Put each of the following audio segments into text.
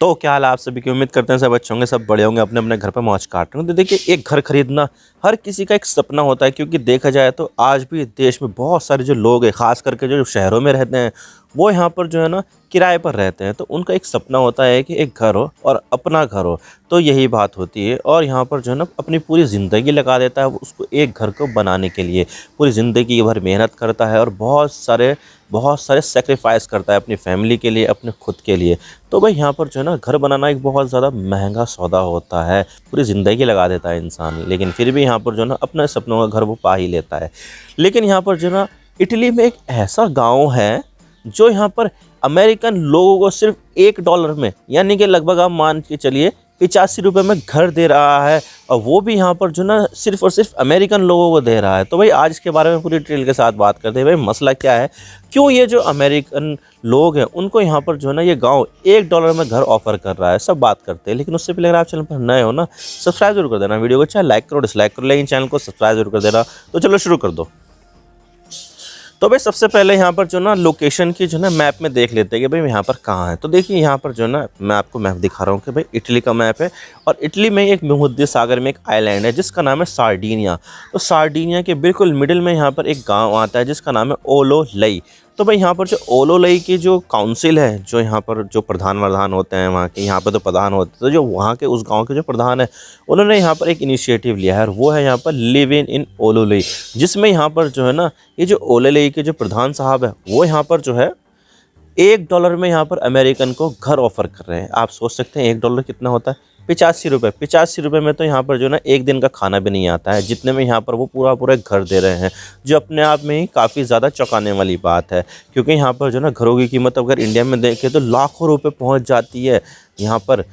तो क्या हाल है आप सभी की। उम्मीद करते हैं सब अच्छे होंगे, सब बड़े होंगे, अपने अपने घर पर मौज काट रहे होंगे। तो देखिए, एक घर खरीदना हर किसी का एक सपना होता है, क्योंकि देखा जाए तो आज भी देश में बहुत सारे जो लोग हैं, खास करके जो शहरों में रहते हैं, वो यहाँ पर जो है ना किराए पर रहते हैं। तो उनका एक सपना होता है कि एक घर हो और अपना घर हो। तो यही बात होती है, और यहाँ पर जो है ना अपनी पूरी ज़िंदगी लगा देता है वो उसको एक घर को बनाने के लिए। पूरी ज़िंदगी भर मेहनत करता है और बहुत सारे सेक्रीफाइस करता है अपनी फैमिली के लिए, अपने खुद के लिए। तो भाई यहाँ पर जो है ना घर बनाना एक बहुत ज़्यादा महंगा सौदा होता है, पूरी ज़िंदगी लगा देता है इंसान, लेकिन फिर भी यहाँ पर जो है ना अपने सपनों का घर वो पा ही लेता है। लेकिन यहाँ पर जो है ना इटली में एक ऐसा गांव है जो यहाँ पर अमेरिकन लोगों को सिर्फ $1 में, यानी कि लगभग आप मान के चलिए 85 रुपये में घर दे रहा है, और वो भी यहाँ पर जो ना सिर्फ और सिर्फ अमेरिकन लोगों को दे रहा है। तो भाई आज इसके बारे में पूरी डिटेल के साथ बात करते हैं। भाई मसला क्या है, क्यों ये जो अमेरिकन लोग हैं उनको यहाँ पर जो है ना ये गांव $1 में घर ऑफर कर रहा है, सब बात करते हैं। लेकिन उससे पहले अगर आप चैनल पर नए हो ना, सब्सक्राइब जरूर कर देना, वीडियो को चाहे लाइक करो डिसलाइक करो, लेकिन चैनल को सब्सक्राइब जरूर कर देना। तो चलो शुरू कर दो। तो भाई सबसे पहले यहाँ पर जो ना लोकेशन की जो ना मैप में देख लेते हैं कि भाई यहाँ पर कहाँ है। तो देखिए यहाँ पर जो ना मैं आपको मैप दिखा रहा हूँ कि भाई इटली का मैप है, और इटली में एक भूमध्य सागर में एक आइलैंड है जिसका नाम है सार्डिनिया। तो सार्डिनिया के बिल्कुल मिडिल में यहाँ पर एक गांव आता है जिसका नाम है ओलो लई। तो भाई यहाँ पर जो ओलो लई की जो काउंसिल है, जो यहाँ पर जो प्रधान होते हैं वहाँ के, यहाँ पर तो प्रधान होते हैं, तो जो वहाँ के उस गांव के जो प्रधान है उन्होंने यहाँ पर एक इनिशिएटिव लिया है, और वो है यहाँ पर लिव इन ओलो लई, जिसमें यहाँ पर जो है ना ये जो ओलो लई के जो प्रधान साहब है वो यहाँ पर जो है $1 में यहाँ पर अमेरिकन को घर ऑफर कर रहे हैं। आप सोच सकते हैं $1 कितना होता है, 85 रुपये। 85 रुपये में तो यहाँ पर जो ना एक दिन का खाना भी नहीं आता है, जितने में यहाँ पर वो पूरा घर दे रहे हैं, जो अपने आप में ही काफ़ी ज़्यादा चौंकाने वाली बात है। क्योंकि यहाँ पर जो ना घरों की कीमत अगर इंडिया में देखें तो लाखों रुपए पहुँच जाती है। यहाँ पर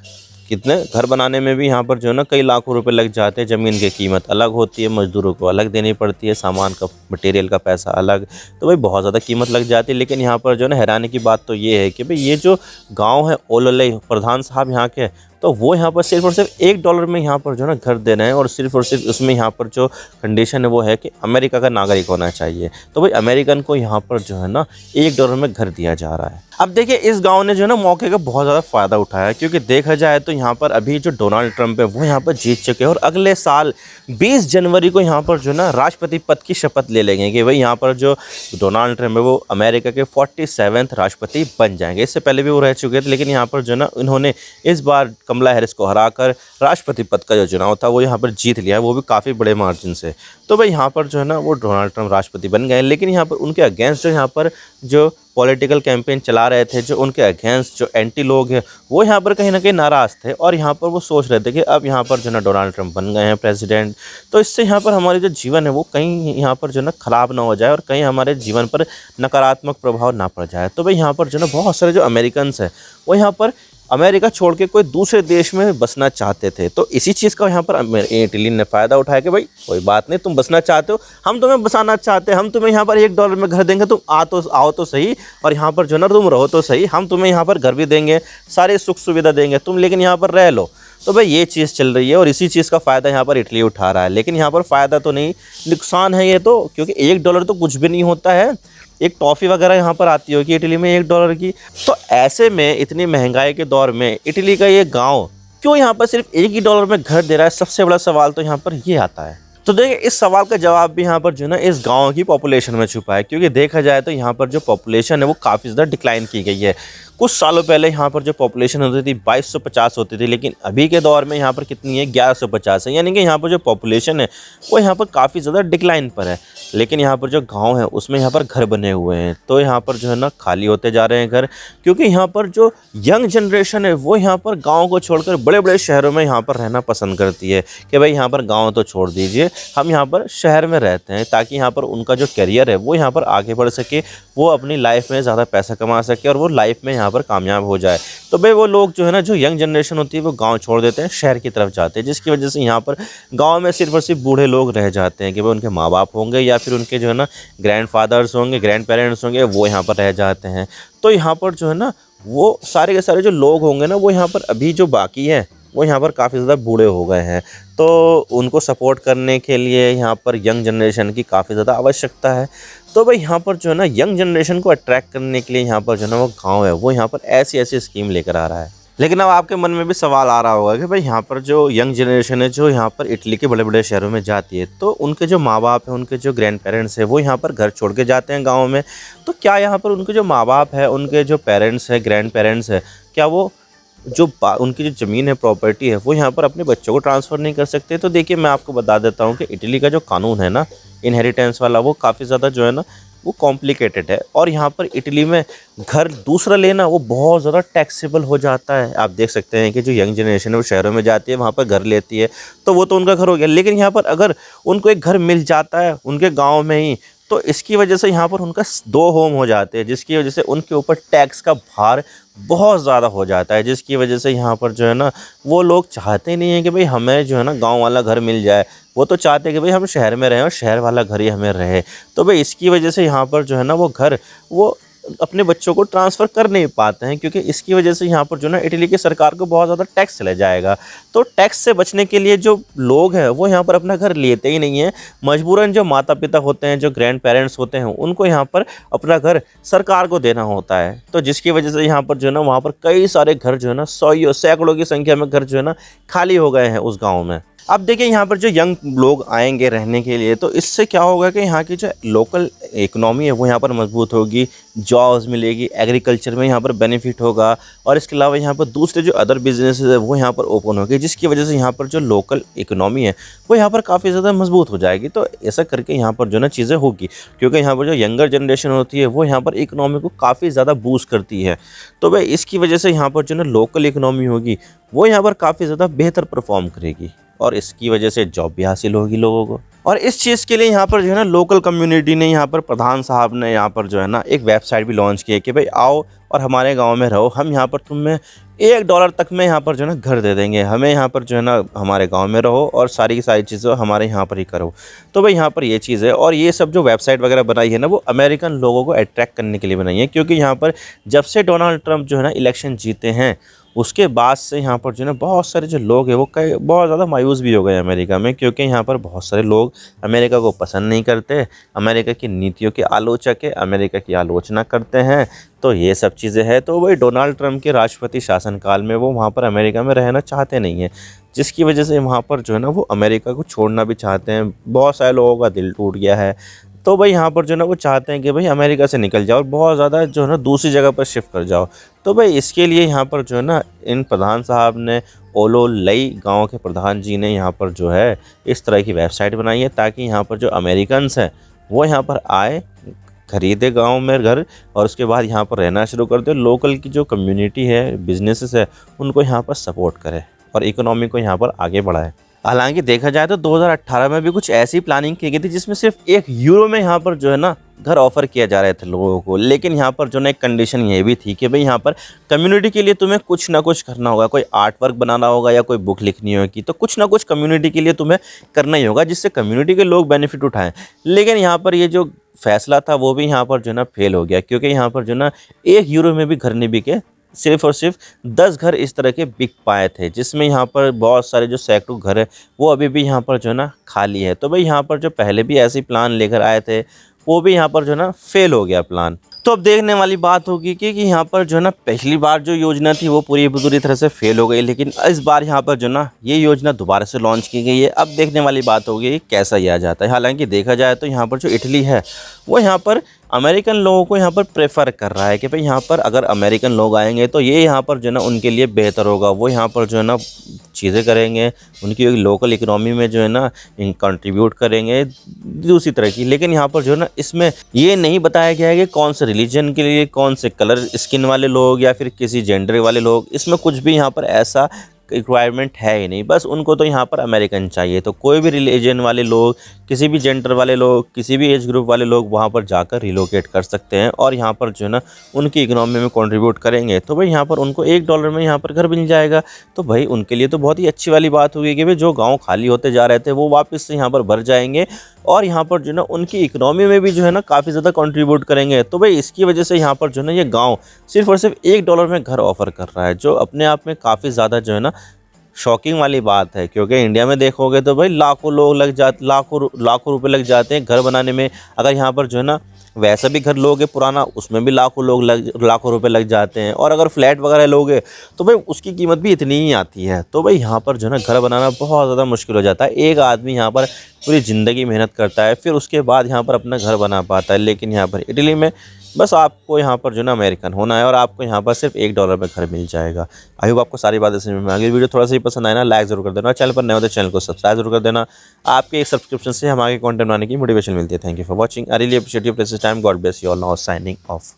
कितने घर बनाने में भी यहाँ पर जो है ना कई लाखों रुपए लग जाते हैं। ज़मीन की कीमत अलग होती है, मज़दूरों को अलग देनी पड़ती है, सामान का मटेरियल का पैसा अलग, तो भाई बहुत ज़्यादा कीमत लग जाती है। लेकिन यहाँ पर जो है ना हैरानी की बात तो ये है कि भाई ये जो गांव है ओलोलई, प्रधान साहब यहाँ के, तो वो यहाँ पर सिर्फ और सिर्फ $1 में यहाँ पर जो है ना घर दे रहे हैं, और सिर्फ उसमें यहाँ पर जो कंडीशन है वो है कि अमेरिका का नागरिक होना चाहिए। तो भाई अमेरिकन को यहाँ पर जो है ना $1 में घर दिया जा रहा है। अब देखिए इस गांव ने जो है ना मौके का बहुत ज़्यादा फ़ायदा उठाया, क्योंकि देखा जाए तो यहाँ पर अभी जो डोनाल्ड ट्रंप है वो यहाँ पर जीत चुके हैं, और अगले साल 20 जनवरी को यहाँ पर जो है ना राष्ट्रपति पद की शपथ ले लेंगे कि भाई यहाँ पर जो डोनाल्ड ट्रंप है वो अमेरिका के 47वें राष्ट्रपति बन जाएंगे। इससे पहले भी वो रह चुके थे, लेकिन यहाँ पर जो है ना इन्होंने इस बार कमला हैरिस को हराकर राष्ट्रपति पद का जो चुनाव था वो यहाँ पर जीत लिया है, वो भी काफ़ी बड़े मार्जिन से। तो भाई यहाँ पर जो है ना वो डोनाल्ड ट्रंप राष्ट्रपति बन गए, लेकिन यहाँ पर उनके अगेंस्ट जो यहाँ पर जो पॉलिटिकल कैंपेन चला रहे थे, जो उनके अगेंस्ट जो एंटी लोग हैं वो यहाँ पर कहीं ना कहीं नाराज़ थे, और यहाँ पर वो सोच रहे थे कि अब यहाँ पर जो ना डोनाल्ड ट्रंप बन गए हैं प्रेसिडेंट, तो इससे यहाँ पर हमारे जो जीवन है वो कहीं यहाँ पर जो ना ख़राब ना हो जाए, और कहीं हमारे जीवन पर नकारात्मक प्रभाव ना पड़ जाए। तो भाई यहाँ पर जो ना बहुत सारे जो अमेरिकन्स हैं वो यहाँ पर अमेरिका छोड़ के कोई दूसरे देश में बसना चाहते थे। तो इसी चीज़ का यहाँ पर इटली ने फ़ायदा उठाया कि भाई कोई बात नहीं, तुम बसना चाहते हो, हम तुम्हें बसाना चाहते हैं, हम तुम्हें यहाँ पर $1 में घर देंगे, तुम आओ तो सही, और यहाँ पर जो ना तुम रहो तो सही, हम तुम्हें यहाँ पर घर भी देंगे, सारी सुख सुविधा देंगे, तुम लेकिन यहाँ पर रह लो। तो भाई ये चीज़ चल रही है, और इसी चीज़ का फ़ायदा यहाँ पर इटली उठा रहा है। लेकिन यहाँ पर फ़ायदा तो नहीं, नुकसान है ये तो, क्योंकि $1 तो कुछ भी नहीं होता है। एक टॉफ़ी वगैरह यहाँ पर आती होगी इटली में $1 की। तो ऐसे में इतनी महंगाई के दौर में इटली का ये गांव क्यों यहाँ पर सिर्फ $1 में घर दे रहा है, सबसे बड़ा सवाल तो यहाँ पर ये आता है। तो देखिए इस सवाल का जवाब भी यहाँ पर जो है ना इस गांव की पॉपुलेशन में छुपा है, क्योंकि देखा जाए तो यहाँ पर जो पॉपुलेशन है वो काफ़ी ज़्यादा डिक्लाइन की गई है। कुछ सालों पहले यहाँ पर जो पॉपुलेशन होती थी 2250 होती थी, लेकिन अभी के दौर में यहाँ पर कितनी है, 1150 है, यानी कि यहाँ पर जो पॉपुलेशन है वो यहाँ पर काफ़ी ज़्यादा डिक्लाइन पर है। लेकिन यहाँ पर जो गांव है उसमें यहाँ पर घर बने हुए हैं, तो यहाँ पर जो है ना खाली होते जा रहे हैं घर, क्योंकि यहाँ पर जो यंग जनरेशन है वो यहाँ पर गाँव को छोड़कर बड़े बड़े शहरों में यहाँ पर रहना पसंद करती है कि भाई यहाँ पर गाँव तो छोड़ दीजिए, हम यहाँ पर शहर में रहते हैं, ताकि यहाँ पर उनका जो करियर है वो यहाँ पर आगे बढ़ सके, वो अपनी लाइफ में ज़्यादा पैसा कमा सके, और वो लाइफ में यहाँ पर कामयाब हो जाए। तो भाई वो लोग जो है ना, जो यंग जनरेशन होती है वो गांव छोड़ देते हैं, शहर की तरफ जाते हैं, जिसकी वजह से यहाँ पर गांव में सिर्फ और सिर्फ बूढ़े लोग रह जाते हैं कि भाई उनके माँ बाप होंगे या फिर उनके जो है ना ग्रैंड फादर्स होंगे, ग्रैंड पेरेंट्स होंगे, वो यहाँ पर रह जाते हैं। तो यहाँ पर जो है ना वो सारे के सारे जो लोग होंगे ना वो यहाँ पर अभी जो बाकी हैं वो यहाँ पर काफ़ी ज़्यादा बूढ़े हो गए हैं, तो उनको सपोर्ट करने के लिए यहाँ पर यंग जनरेशन की काफ़ी ज़्यादा आवश्यकता है। तो भाई यहाँ पर जो है ना यंग जनरेशन को अट्रैक्ट करने के लिए यहाँ पर जो है ना वो गाँव है वो यहाँ पर ऐसी स्कीम लेकर आ रहा है। लेकिन अब आपके मन में भी सवाल आ रहा होगा कि भाई यहाँ पर जो यंग जनरेशन है जो यहाँ पर इटली के बड़े-बड़े शहरों में जाती है, तो उनके जो माँ-बाप हैं, उनके जो ग्रैंड पेरेंट्स हैं, वो यहाँ पर घर छोड़ के जाते हैं गाँव में। तो क्या यहाँ पर उनके जो माँ-बाप हैं, उनके जो पेरेंट्स हैं, ग्रैंड पेरेंट्स हैं, क्या वो जो बा उनकी जो ज़मीन है, प्रॉपर्टी है, वो यहाँ पर अपने बच्चों को ट्रांसफ़र नहीं कर सकते? तो देखिए, मैं आपको बता देता हूँ कि इटली का जो कानून है ना, इनहेरिटेंस वाला, वो काफ़ी ज़्यादा जो है ना, वो कॉम्प्लिकेटेड है। और यहाँ पर इटली में घर दूसरा लेना वो बहुत ज़्यादा टैक्सेबल हो जाता है। आप देख सकते हैं कि जो यंग जनरेशन है वो शहरों में जाती है, वहाँ पर घर लेती है, तो वो तो उनका घर हो गया। लेकिन यहाँ पर अगर उनको एक घर मिल जाता है उनके गाँव में ही, तो इसकी वजह से यहाँ पर उनका 2 होम हो जाते हैं, जिसकी वजह से उनके ऊपर टैक्स का भार बहुत ज़्यादा हो जाता है। जिसकी वजह से यहाँ पर जो है ना, वो लोग चाहते नहीं हैं कि भाई हमें जो है ना गाँव वाला घर मिल जाए। वो तो चाहते हैं कि भाई हम शहर में रहें और शहर वाला घर ही हमें रहे। तो भाई इसकी वजह से यहाँ पर जो है ना, वो घर वो अपने बच्चों को ट्रांसफ़र कर नहीं पाते हैं, क्योंकि इसकी वजह से यहाँ पर जो है ना, इटली की सरकार को बहुत ज़्यादा टैक्स चला जाएगा। तो टैक्स से बचने के लिए जो लोग हैं वो यहाँ पर अपना घर लेते ही नहीं हैं। मजबूरन जो माता-पिता होते हैं, जो ग्रैंड पेरेंट्स होते हैं, उनको यहाँ पर अपना घर सरकार को देना होता है। तो जिसकी वजह से यहाँ पर जो है ना, वहाँ पर कई सारे घर जो है ना, सौ सैकड़ों की संख्या में घर जो है ना, खाली हो गए हैं उस गाँव में। अब देखिए, यहाँ पर जो यंग लोग आएंगे रहने के लिए, तो इससे क्या होगा कि यहाँ की जो लोकल इकोनॉमी है वो यहाँ पर मजबूत होगी, जॉब्स मिलेगी, एग्रीकल्चर में यहाँ पर बेनिफिट होगा, और इसके अलावा यहाँ पर दूसरे जो अदर बिजनेसेस है वो यहाँ पर ओपन होंगे, जिसकी वजह से यहाँ पर जो लोकल इकोनॉमी है वो यहाँ पर काफ़ी ज़्यादा मजबूत हो जाएगी। तो ऐसा करके यहाँ पर जो ना चीज़ें होगी, क्योंकि यहाँ पर जो यंगर जनरेशन होती है वो यहाँ पर इकोनॉमी को काफ़ी ज़्यादा बूस्ट करती है। तो भाई इसकी वजह से यहाँ पर जो ना लोकल इकोनॉमी होगी वो यहाँ पर काफ़ी ज़्यादा बेहतर परफॉर्म करेगी, और इसकी वजह से जॉब भी हासिल होगी लोगों को। और इस चीज़ के लिए यहाँ पर जो है ना, लोकल कम्युनिटी ने, यहाँ पर प्रधान साहब ने यहाँ पर जो है ना, एक वेबसाइट भी लॉन्च की है कि भाई आओ और हमारे गांव में रहो, हम यहाँ पर तुम्हें $1 तक में यहाँ पर जो है ना घर दे देंगे, हमें यहाँ पर जो है ना हमारे गांव में रहो और सारी की सारी चीज़ें हमारे यहाँ पर ही करो। तो भाई यहाँ पर ये चीज़ है, और ये सब जो वेबसाइट वगैरह बनाई है ना, वो अमेरिकन लोगों को अट्रैक्ट करने के लिए बनाई है, क्योंकि यहाँ पर जब से डोनाल्ड ट्रंप जो है ना इलेक्शन जीते हैं, उसके बाद से यहाँ पर जो है ना बहुत सारे जो लोग हैं वो बहुत ज़्यादा मायूस भी हो गए अमेरिका में, क्योंकि यहाँ पर बहुत सारे लोग अमेरिका को पसंद नहीं करते, अमेरिका की नीतियों के आलोचक है, अमेरिका की आलोचना करते हैं। तो ये सब चीज़ें हैं। तो वही डोनाल्ड ट्रंप के राष्ट्रपति शासनकाल में वो वहाँ पर अमेरिका में रहना चाहते नहीं हैं, जिसकी वजह से वहाँ पर जो है ना वो अमेरिका को छोड़ना भी चाहते हैं। बहुत सारे लोगों का दिल टूट गया है। तो भाई यहाँ पर जो है ना वो चाहते हैं कि भाई अमेरिका से निकल जाओ और बहुत ज़्यादा जो है ना दूसरी जगह पर शिफ्ट कर जाओ। तो भाई इसके लिए यहाँ पर जो है ना इन प्रधान साहब ने, ओलोलई गांव के प्रधान जी ने यहाँ पर जो है इस तरह की वेबसाइट बनाई है, ताकि यहाँ पर जो अमेरिकन्स हैं वो यहाँ पर आए, खरीदे गांव में घर, और उसके बाद यहाँ पर रहना शुरू कर दे। लोकल की जो कम्युनिटी है, बिजनेसेस है, उनको यहाँ पर सपोर्ट करे और इकोनॉमी को यहाँ पर आगे बढ़ाए। हालांकि देखा जाए तो 2018 में भी कुछ ऐसी प्लानिंग की गई थी, जिसमें सिर्फ €1 में यहाँ पर जो है ना घर ऑफर किया जा रहे थे लोगों को। लेकिन यहाँ पर जो ना एक कंडीशन ये भी थी कि भाई यहाँ पर कम्युनिटी के लिए तुम्हें कुछ ना कुछ करना होगा, कोई आर्ट वर्क बनाना होगा या कोई बुक लिखनी होगी, तो कुछ ना कुछ कम्युनिटी के लिए तुम्हें करना ही होगा, जिससे कम्युनिटी के लोग बेनिफिट उठाएं। लेकिन यहाँ पर ये जो फैसला था वो भी यहाँ पर जो ना फेल हो गया, क्योंकि यहाँ पर जो ना €1 में भी घर नहीं बिके, सिर्फ और सिर्फ 10 घर इस तरह के बिक पाए थे, जिसमें यहाँ पर बहुत सारे जो सैकड़ों घर है वो अभी भी यहाँ पर जो है ना खाली है। तो भाई यहाँ पर जो पहले भी ऐसी प्लान लेकर आए थे वो भी यहाँ पर जो है ना फेल हो गया प्लान। तो अब देखने वाली बात होगी कि यहाँ पर जो है ना पिछली बार जो योजना थी वो पूरी तरह से फेल हो गई, लेकिन इस बार यहाँ पर जो ना ये योजना दोबारा से लॉन्च की गई है। अब देखने वाली बात होगी कि कैसा ये आ जाता है। हालांकि देखा जाए तो यहाँ पर जो इटली है वो यहाँ पर अमेरिकन लोगों को यहाँ पर प्रेफर कर रहा है कि भाई यहाँ पर अगर अमेरिकन लोग आएंगे तो ये यहाँ पर जो है ना उनके लिए बेहतर होगा, वो यहाँ पर जो है ना चीज़ें करेंगे, उनकी लोकल इकोनॉमी में जो है ना कंट्रीब्यूट करेंगे दूसरी तरह की। लेकिन यहाँ पर जो है ना इसमें ये नहीं बताया गया है कि कौन से रिलीजन के लिए, कौन से कलर स्किन वाले लोग या फिर किसी जेंडर वाले लोग, इसमें कुछ भी यहाँ पर ऐसा रिक्वायरमेंट है ही नहीं। बस उनको तो यहाँ पर अमेरिकन चाहिए। तो कोई भी रिलीजन वाले लोग, किसी भी जेंडर वाले लोग, किसी भी एज ग्रुप वाले लोग वहाँ पर जाकर रिलोकेट कर सकते हैं और यहाँ पर जो है ना उनकी इकोनॉमी में कंट्रीब्यूट करेंगे। तो भाई यहाँ पर उनको $1 में यहाँ पर घर मिल जाएगा। तो भाई उनके लिए तो बहुत ही अच्छी वाली बात होगी कि भाई जो गाँव खाली होते जा रहे थे वो वापस से यहाँ पर भर जाएंगे और यहाँ पर जो है ना उनकी इकोनॉमी में भी जो है ना काफ़ी ज़्यादा कंट्रीब्यूट करेंगे। तो भाई इसकी वजह से यहाँ पर जो है ना ये गाँव सिर्फ और सिर्फ $1 में घर ऑफ़र कर रहा है, जो अपने आप में काफ़ी ज़्यादा जो है ना शॉकिंग वाली बात है। क्योंकि इंडिया में देखोगे तो भाई लाखों लोग लग जाते, लाखों रुपए लग जाते हैं घर बनाने में। अगर यहाँ पर जो है ना वैसा भी घर लोगे पुराना, उसमें भी लाखों रुपए लग जाते हैं। और अगर फ्लैट वगैरह लोगे तो भाई उसकी कीमत भी इतनी ही आती है। तो भाई यहाँ पर जो है ना घर बनाना बहुत ज़्यादा मुश्किल हो जाता है। एक आदमी यहाँ पर पूरी ज़िंदगी मेहनत करता है, फिर उसके बाद यहाँ पर अपना घर बना पाता है। लेकिन यहाँ पर इटली में बस आपको यहाँ पर जो ना अमेरिकन होना है और आपको यहाँ पर सिर्फ $1 में घर मिल जाएगा। आई होप आपको सारी बातें समझ में आ गई। वीडियो थोड़ा सा ही पसंद आए ना, लाइक जरूर कर देना। चैनल पर नए हो तो चैनल को सब्सक्राइब जरूर कर देना। आपके एक सब्सक्रिप्शन से हम आगे कंटेंट बनाने की मोटिवेशन मिलती है। Thank you for watching. I really appreciate your precious time. God bless you all. Now signing off.